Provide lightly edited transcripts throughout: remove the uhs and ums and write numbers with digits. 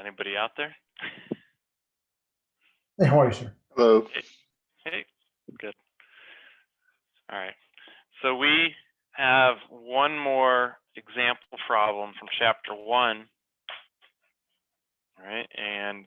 anybody out there? Hey, how are you, sir? Hello. Hey, good. All right. So we have one more example problem from chapter 1. All right, and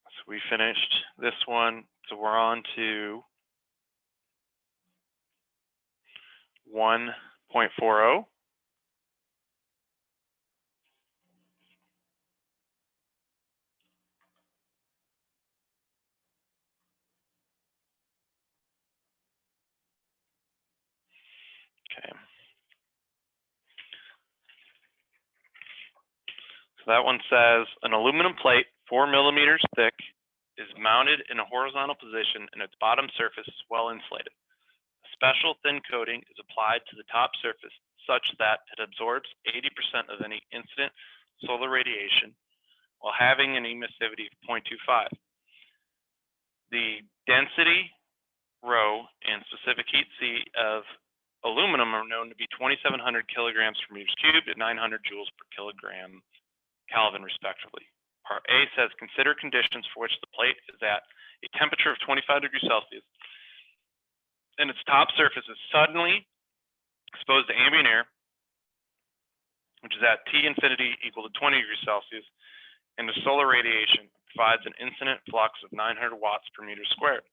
so we finished this one. So we're on to 1.40. Okay. So that one says an aluminum plate 4 millimeters thick is mounted in a horizontal position and its bottom surface is well insulated. A special thin coating is applied to the top surface such that it absorbs 80% of any incident solar radiation while having an emissivity of 0.25. The density, rho, and specific heat C of aluminum are known to be 2,700 kilograms per meters cubed and 900 joules per kilogram Kelvin, respectively. Part A says consider conditions for which the plate is at a temperature of 25 degrees Celsius and its top surface is suddenly exposed to ambient air, which is at T infinity equal to 20 degrees Celsius, and the solar radiation provides an incident flux of 900 watts per meter squared.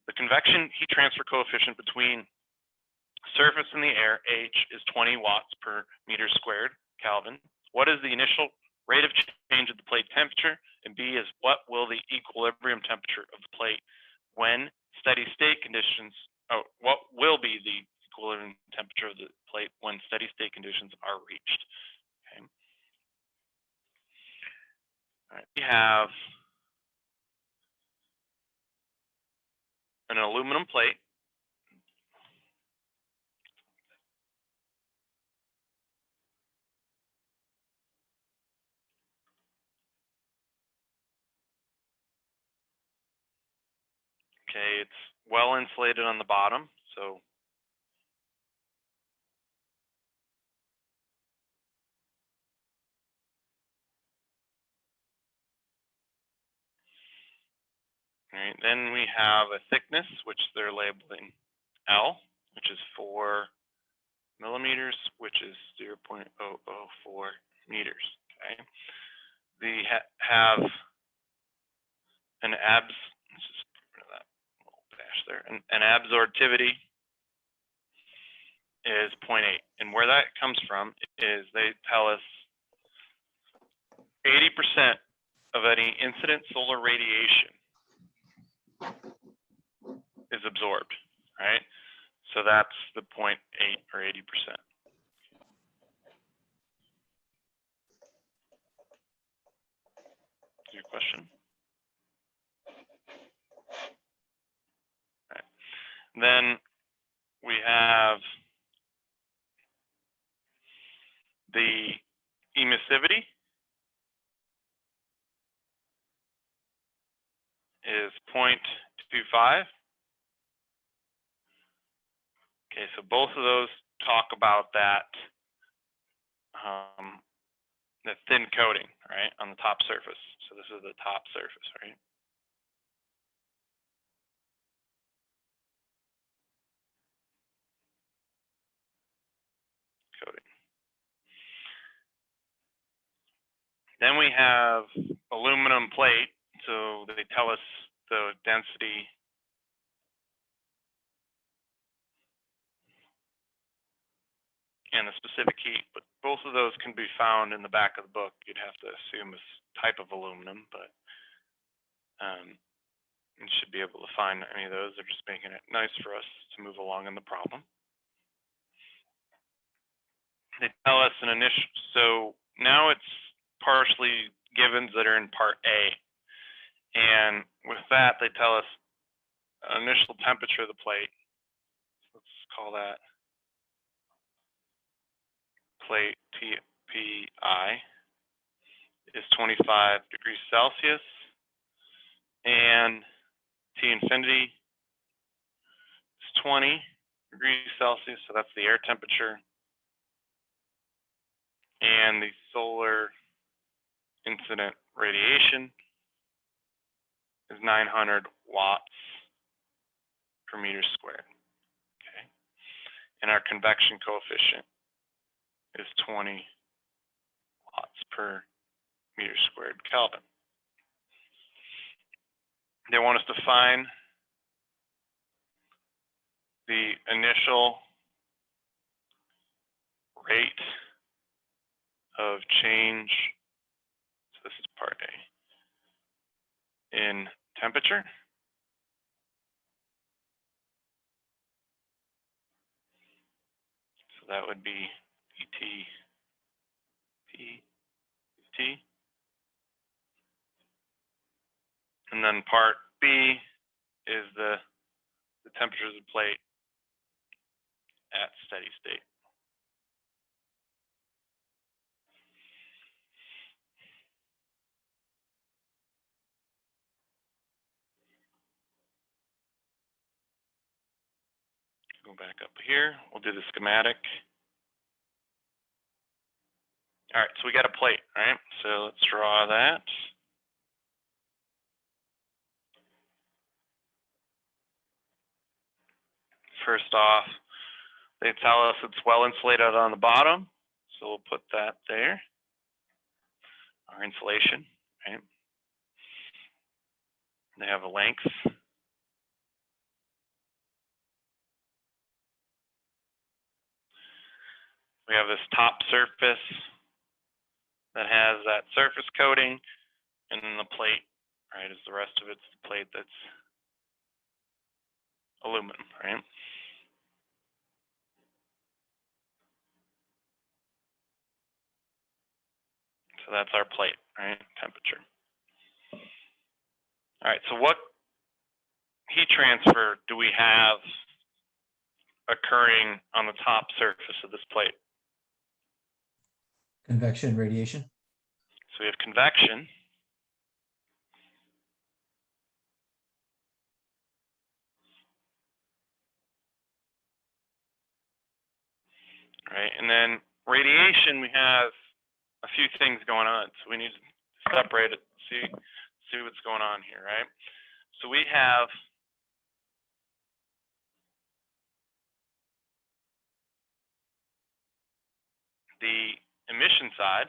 The convection heat transfer coefficient between surface and the air, H, is 20 watts per meter squared, Kelvin. What is the initial rate of change of the plate temperature? And B is what will the equilibrium temperature of the plate when steady state conditions, what will be the equilibrium temperature of the plate when steady state conditions are reached? Okay. All right. We have an aluminum plate. Okay, it's well insulated on the bottom, so all right, then we have a thickness, which they're labeling L, which is 4 millimeters, which is 0.004 meters. Okay, they have an let's just get rid of that little dash there. An absorptivity is 0.8, and where that comes from is they tell us 80% of any incident solar radiation is absorbed, right? So that's the 0.8 or 80%. Your question? Right. Then we have the emissivity is 0.25. Okay, so both of those talk about that the thin coating, right, on the top surface. So this is the top surface, right? Coating. Then we have aluminum plate. So they tell us the density and the specific heat, but both of those can be found in the back of the book. You'd have to assume this type of aluminum, but you should be able to find any of those. They're just making it nice for us to move along in the problem. They tell us an initial, so now it's partially givens that are in part A. And with that, they tell us initial temperature of the plate. Let's call that plate TPI is 25 degrees Celsius, and T infinity is 20 degrees Celsius, so that's the air temperature. And the solar incident radiation is 900 watts per meter squared. Okay. And our convection coefficient is 20 watts per meter squared Kelvin. They want us to find the initial rate of change, so this is part A, in temperature. So that would be T, T. And then part B is the temperatures of the plate at steady state. Go back up here, we'll do the schematic. All right, so we got a plate, right? So let's draw that. First off, they tell us it's well insulated on the bottom, so we'll put that there. Our insulation, right? They have a length. We have this top surface that has that surface coating, and then the plate, right, is the rest of it's the plate that's aluminum, right? So that's our plate, right? Temperature. All right, so what heat transfer do we have occurring on the top surface of this plate? Convection, radiation. So we have convection. Right, and then radiation, we have a few things going on. So we need to separate it, see what's going on here, right? So we have the emission side.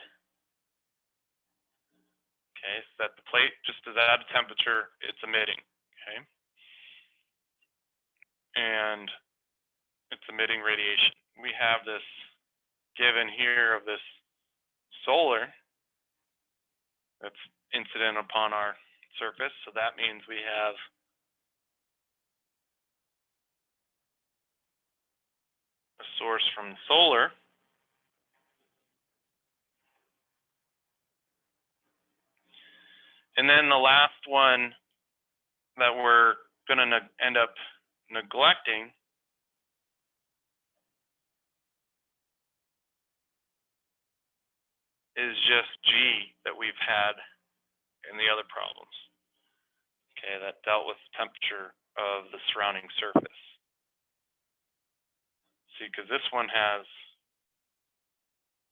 Okay, so that the plate just is at a temperature it's emitting, okay? And it's emitting radiation. We have this given here of this solar that's incident upon our surface. So that means we have a source from solar. And then the last one that we're going to end up neglecting is just G that we've had in the other problems. Okay, that dealt with the temperature of the surrounding surface. See, because this one has,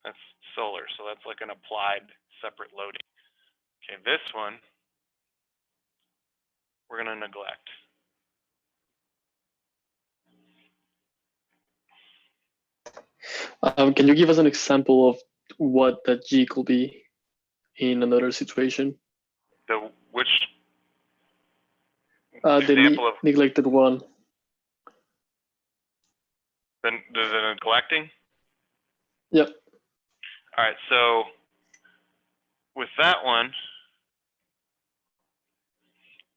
that's solar, so that's like an applied separate loading. Okay, this one, we're going to neglect. Can you give us an example of what that G could be in another situation? Which the example of neglected one. the neglecting? Yep. All right, so with that one,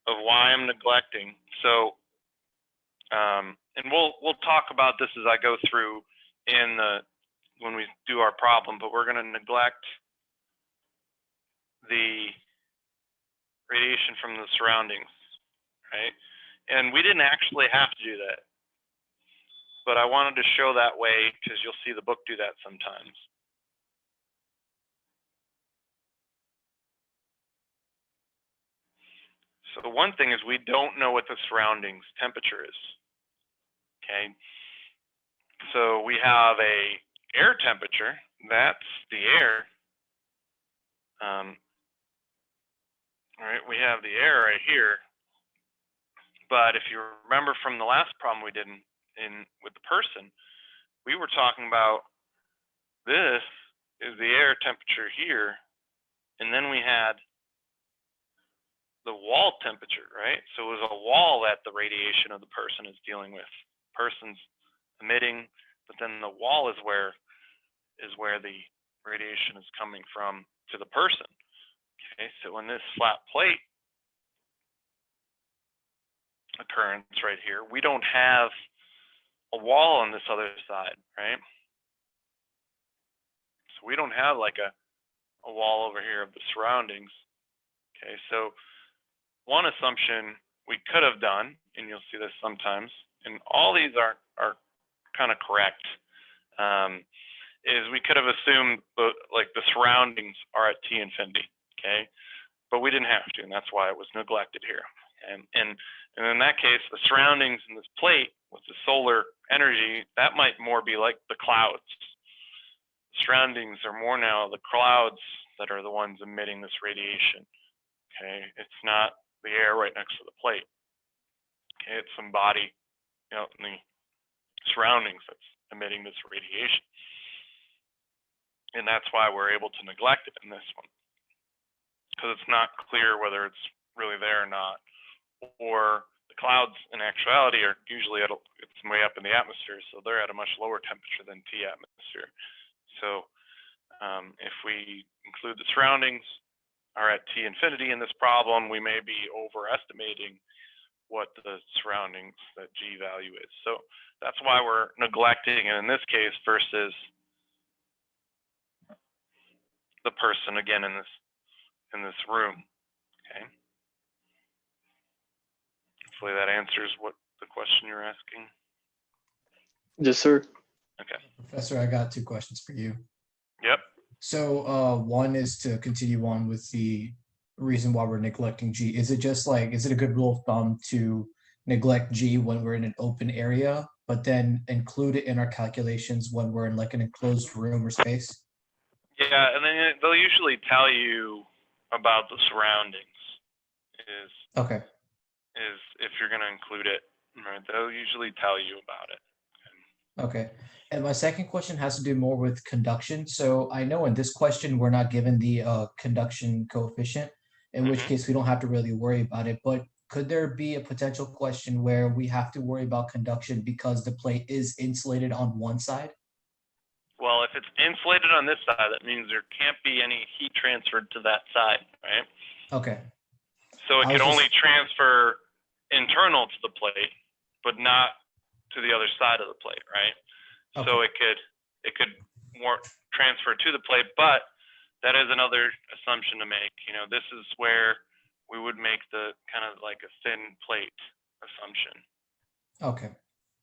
of why I'm neglecting, so, and we'll talk about this as I go through when we do our problem, but we're going to neglect the radiation from the surroundings, right? And we didn't actually have to do that, but I wanted to show that way because you'll see the book do that sometimes. So the one thing is we don't know what the surroundings temperature is, okay? So we have a air temperature, that's the air. All right, we have the air right here. But if you remember from the last problem we did in with the person, we were talking about this is the air temperature here, and then we had the wall temperature, right? So it was a wall that the radiation of the person is dealing with. Person's emitting, but then the wall is where the radiation is coming from to the person. Okay, so in this flat plate occurrence right here, we don't have a wall on this other side, right? So we don't have like a wall over here of the surroundings. Okay, so one assumption we could have done, and you'll see this sometimes, and all these are kind of correct, is we could have assumed like the surroundings are at T infinity, okay? But we didn't have to, and that's why it was neglected here. And in that case, the surroundings in this plate with the solar energy, that might more be like the clouds. Surroundings are more now the clouds that are the ones emitting this radiation. Okay, it's not the air right next to the plate. Okay, it's some body out in the surroundings that's emitting this radiation. And that's why we're able to neglect it in this one, because it's not clear whether it's really there or not. Or the clouds in actuality are usually it's way up in the atmosphere, so they're at a much lower temperature than T atmosphere. So if we include the surroundings are at T infinity in this problem, we may be overestimating what the surroundings, that G value is. So that's why we're neglecting it in this case versus the person again in this room. Okay. Hopefully that answers what the question you're asking. Yes, sir. Okay. Professor, I got 2 questions for you. Yep. So one is to continue on with the reason why we're neglecting G. Is it a good rule of thumb to neglect G when we're in an open area, but then include it in our calculations when we're in like an enclosed room or space? Yeah, and then they'll usually tell you about the surroundings Okay. is if you're going to include it, right? They'll usually tell you about it. Okay. And my second question has to do more with conduction. So I know in this question, we're not given the conduction coefficient, in which case we don't have to really worry about it. But could there be a potential question where we have to worry about conduction because the plate is insulated on one side? Well, if it's insulated on this side, that means there can't be any heat transferred to that side, right? Okay. So it can only transfer internal to the plate, but not to the other side of the plate, right? Okay. So it could more transfer to the plate, but that is another assumption to make. You know, this is where we would make the kind of like a thin plate assumption. Okay.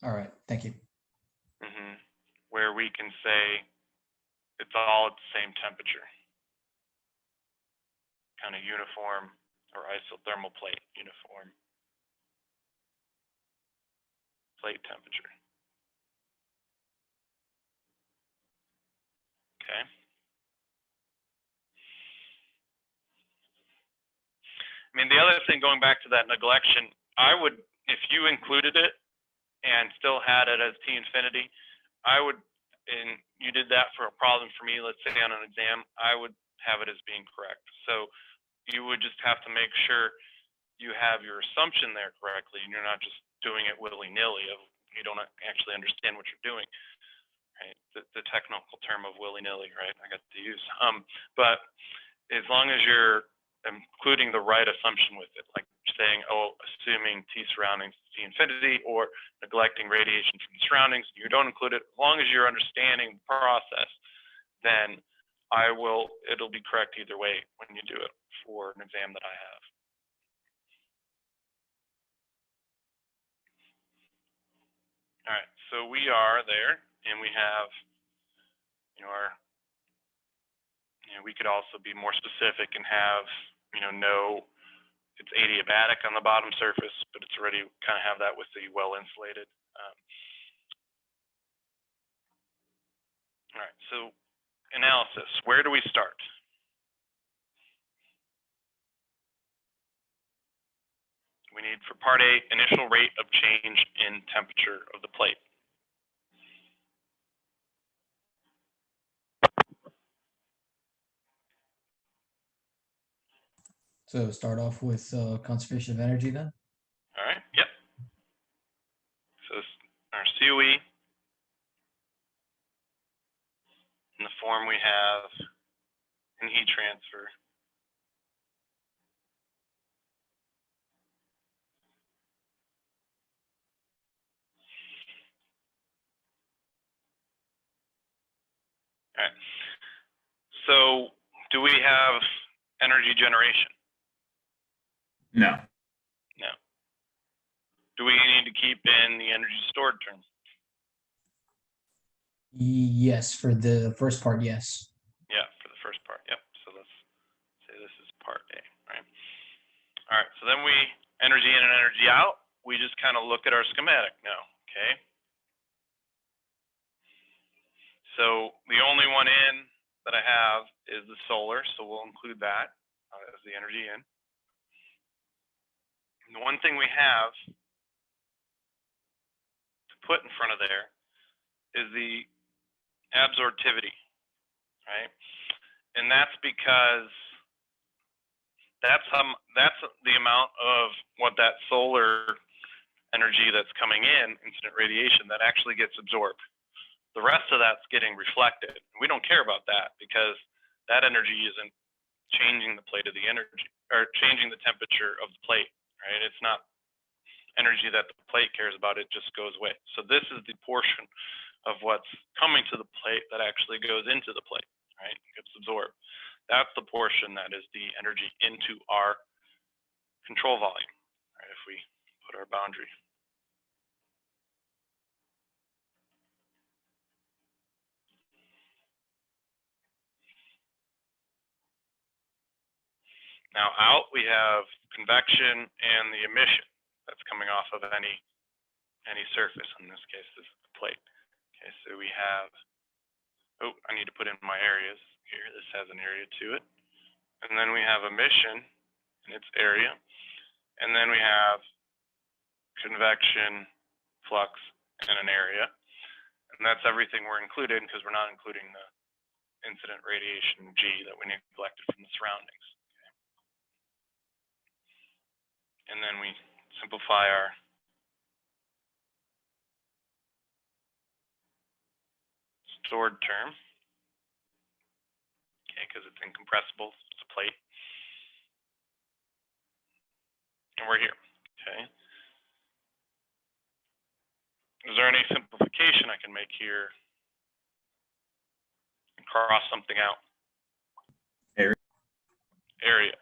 All right. Thank you. Where we can say it's all at the same temperature, kind of uniform or isothermal plate uniform plate temperature. Okay. I mean, the other thing, going back to that neglection, I would, if you included it and still had it as T infinity, I would, and you did that for a problem for me, let's say on an exam, I would have it as being correct. So you would just have to make sure you have your assumption there correctly, and you're not just doing it willy-nilly. You don't actually understand what you're doing, right? The technical term of willy-nilly, right? I got to use. But as long as you're including the right assumption with it, like saying, oh, assuming T surroundings is T infinity, or neglecting radiation from the surroundings, you don't include it. As long as you're understanding the process, then it'll be correct either way when you do it for an exam that I have. All right, so we are there, and we have, we could also be more specific and have, no, it's adiabatic on the bottom surface, but it's already kind of have that with the well insulated. All right, so analysis, where do we start? We need for part A, initial rate of change in temperature of the plate. So start off with conservation of energy then. All right, yep. So our COE, in the form we have in heat transfer. All right. So do we have energy generation? No. No. Do we need to keep in the energy stored term? Yes, for the first part, yes. Yeah, for the first part. Yep. So let's say this is part A, right? All right. So then we energy in and energy out. We just kind of look at our schematic now. Okay. So the only one in that I have is the solar, so we'll include that as the energy in. And the one thing we have to put in front of there is the absorptivity, right? And that's because that's the amount of what that solar energy that's coming in, incident radiation, that actually gets absorbed. The rest of that's getting reflected. We don't care about that because that energy isn't changing the plate of the energy or changing the temperature of the plate, right? It's not energy that the plate cares about, it just goes away. So this is the portion of what's coming to the plate that actually goes into the plate, right? It gets absorbed. That's the portion that is the energy into our control volume, right? If we put our boundary. Now out, we have convection and the emission that's coming off of any surface. In this case, this is the plate. Okay, so we have, oh, I need to put in my areas here. This has an area to it. And then we have emission and its area. And then we have convection, flux, and an area. And that's everything we're including because we're not including the incident radiation G that we neglected from the surroundings. And then we simplify our stored term, okay, because it's incompressible, it's a plate. And we're here, okay. Is there any simplification I can make here and cross something out? Area.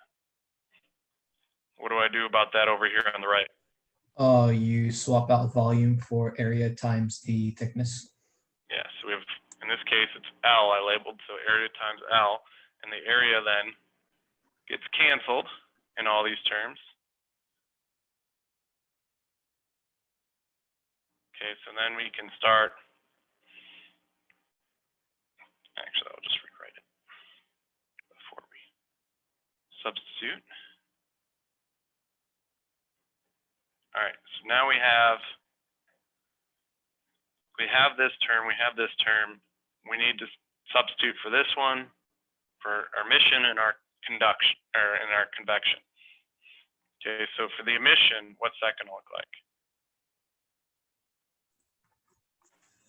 What do I do about that over here on the right? You swap out volume for area times the thickness. Yeah, so we have, in this case, it's L I labeled, so area times L, and the area then gets canceled in all these terms. Okay, so then we can start, actually, I'll just rewrite it before we substitute. All right, so now we have this term, we have this term. We need to substitute for this one, for our emission and our conduction, or in our convection. Okay, so for the emission, what's that going to look like?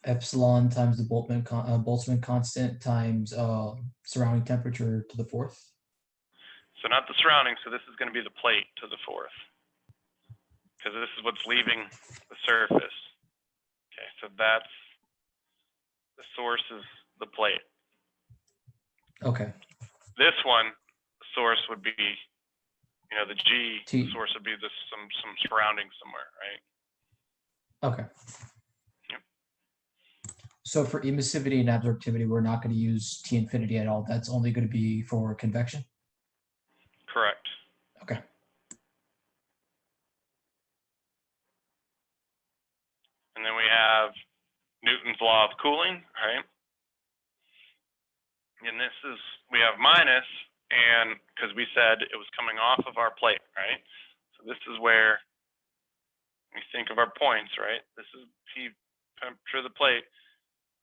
Epsilon times the Boltzmann constant times surrounding temperature to the fourth. So not the surrounding, so this is going to be the plate to the fourth, because this is what's leaving the surface. Okay, so that's the source is the plate. Okay. This one, the source would be, you know, the G T. source would be this some surrounding somewhere, right? Okay. Yep. So for emissivity and absorptivity, we're not going to use T infinity at all. That's only going to be for convection. Correct. Okay. And then we have Newton's law of cooling, right? And this is, we have minus, and because we said it was coming off of our plate, right? So this is where we think of our points, right? This is T temperature of the plate,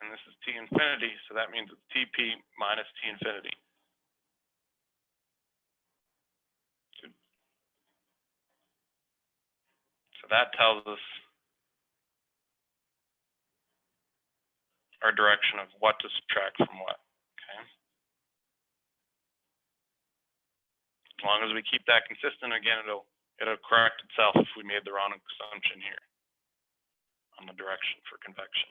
and this is T infinity, so that means it's TP minus T infinity. So that tells us our direction of what to subtract from what, okay? As long as we keep that consistent, again, it'll correct itself if we made the wrong assumption here on the direction for convection.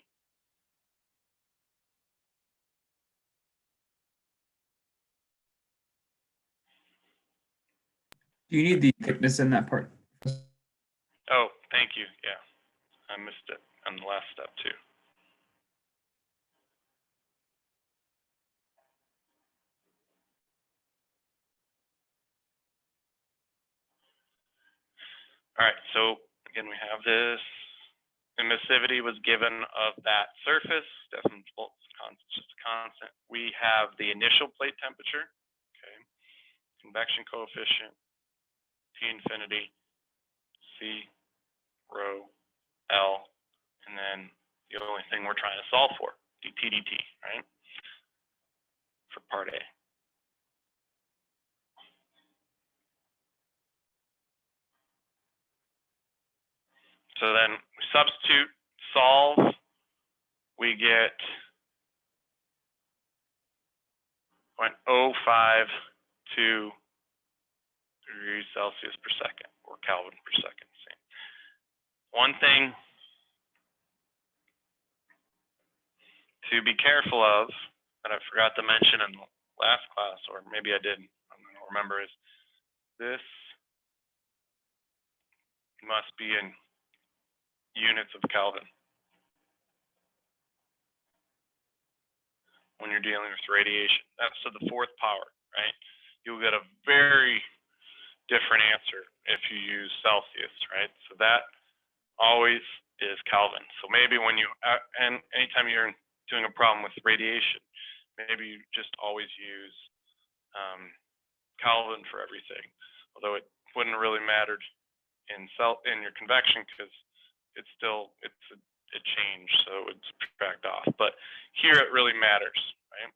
Do you need the thickness in that part? Oh, thank you. Yeah, I missed it on the last step too. All right, so again, we have this. Emissivity was given of that surface. Decimal just a constant. We have the initial plate temperature. Okay, convection coefficient, T infinity, C, rho, L, and then the only thing we're trying to solve for, dt, right? For part A. So then we substitute, solve, we get 0.052 degrees Celsius per second, or Kelvin per second. Same. One thing to be careful of that I forgot to mention in the last class, or maybe I didn't, I don't remember, is this must be in units of Kelvin when you're dealing with radiation. That's to the fourth power, right? You'll get a very different answer if you use Celsius, right? So that always is Kelvin. So maybe when you, and anytime you're doing a problem with radiation, maybe you just always use Kelvin for everything. Although it wouldn't really matter in your convection because it's a change, so it would subtract off. But here it really matters, right?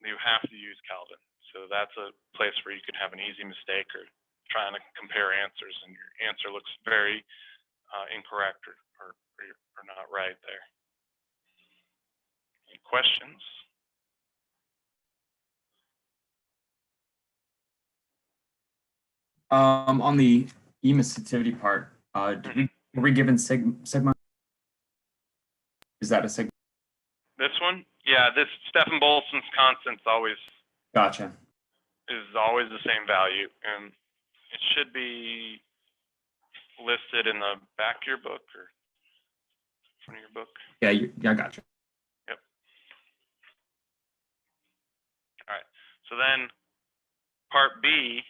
You have to use Kelvin. So that's a place where you can have an easy mistake or trying to compare answers and your answer looks very incorrect or not right there. Any questions? On the emissivity part, were we given sigma? Is that a sigma? This one? Yeah, this Stefan Boltzmann's constant's always Gotcha. is always the same value, and it should be listed in the back of your book or front of your book. Yeah, I gotcha. Yep. All right. So then part B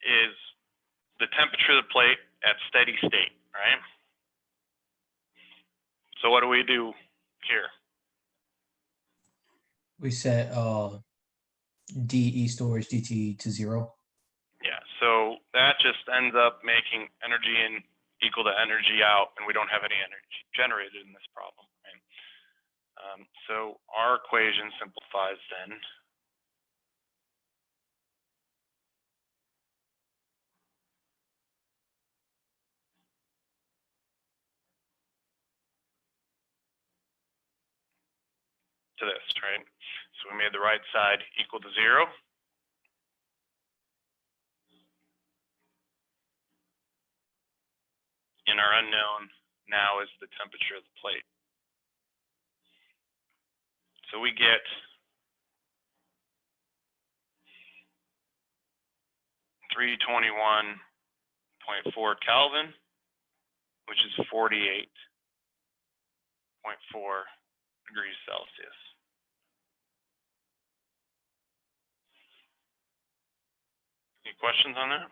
is the temperature of the plate at steady state, right? So what do we do here? We set DE storage DT to 0. Yeah, so that just ends up making energy in equal to energy out, and we don't have any energy generated in this problem, right? So our equation simplifies then to this, right? So we made the right side equal to 0. And our unknown now is the temperature of the plate. So we get 321.4 Kelvin, which is 48.4 degrees Celsius. Any questions on that?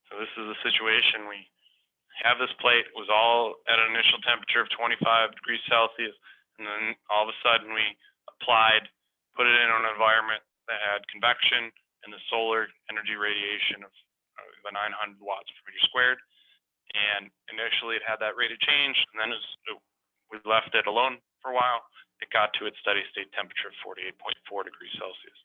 So this is a situation we have this plate was all at an initial temperature of 25 degrees Celsius, and then all of a sudden we applied put it in an environment that had convection and the solar energy radiation of the 900 watts per meter squared. And initially it had that rate of change, and then we left it alone for a while. It got to its steady state temperature of 48.4 degrees Celsius.